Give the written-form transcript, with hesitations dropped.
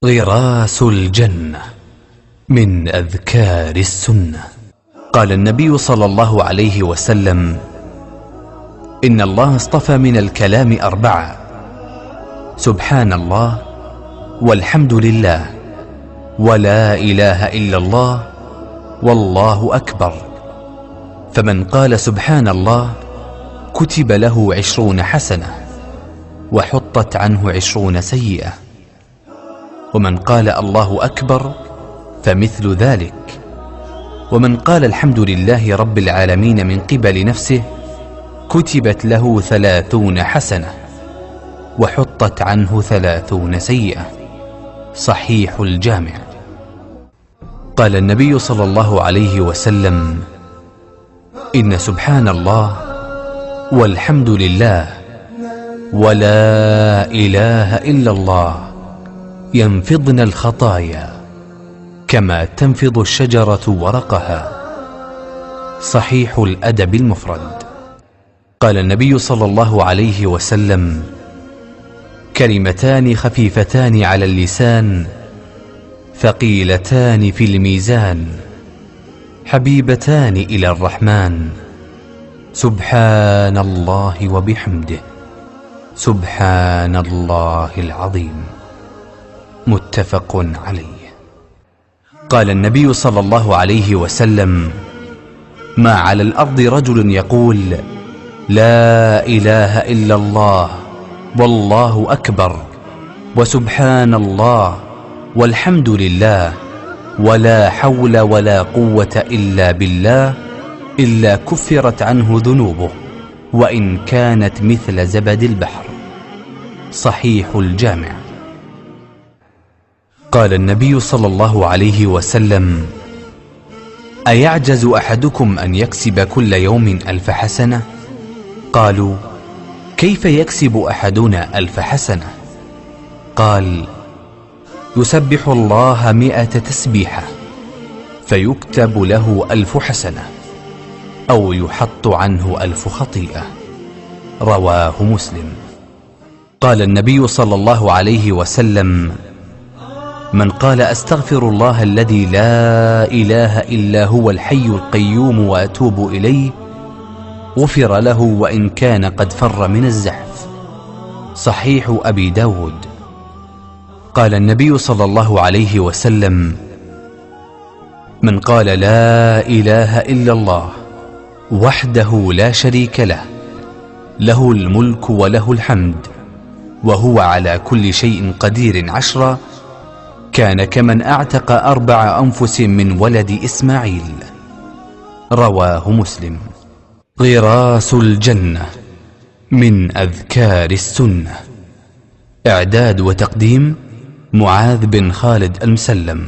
غراس الجنة من أذكار السنة. قال النبي صلى الله عليه وسلم: إن الله اصطفى من الكلام 4: سبحان الله، والحمد لله، ولا إله إلا الله، والله أكبر. فمن قال سبحان الله كتب له 20 حسنة وحطت عنه 20 سيئة، ومن قال الله أكبر فمثل ذلك، ومن قال الحمد لله رب العالمين من قبل نفسه كتبت له 30 حسنة وحطت عنه 30 سيئة. صحيح الجامع. قال النبي صلى الله عليه وسلم: إن سبحان الله والحمد لله ولا إله إلا الله ينفضن الخطايا كما تنفض الشجرة ورقها. صحيح الأدب المفرد. قال النبي صلى الله عليه وسلم: كلمتان خفيفتان على اللسان ثقيلتان في الميزان حبيبتان إلى الرحمن، سبحان الله وبحمده، سبحان الله العظيم. متفق عليه. قال النبي صلى الله عليه وسلم: ما على الأرض رجل يقول لا إله إلا الله والله أكبر وسبحان الله والحمد لله ولا حول ولا قوة إلا بالله إلا كفرت عنه ذنوبه وإن كانت مثل زبد البحر. صحيح الجامع. قال النبي صلى الله عليه وسلم: أيعجز أحدكم أن يكسب كل يوم 1000 حسنة؟ قالوا: كيف يكسب أحدنا 1000 حسنة؟ قال: يسبح الله 100 تسبيحة فيكتب له 1000 حسنة أو يحط عنه 1000 خطيئة. رواه مسلم. قال النبي صلى الله عليه وسلم: من قال أستغفر الله الذي لا إله إلا هو الحي القيوم وأتوب إليه غفر له وإن كان قد فر من الزحف. صحيح أبي داود. قال النبي صلى الله عليه وسلم: من قال لا إله إلا الله وحده لا شريك له له الملك وله الحمد وهو على كل شيء قدير 10 كان كمن أعتق 4 أنفس من ولد إسماعيل. رواه مسلم. غراس الجنة من أذكار السنة. إعداد وتقديم معاذ بن خالد المسلم.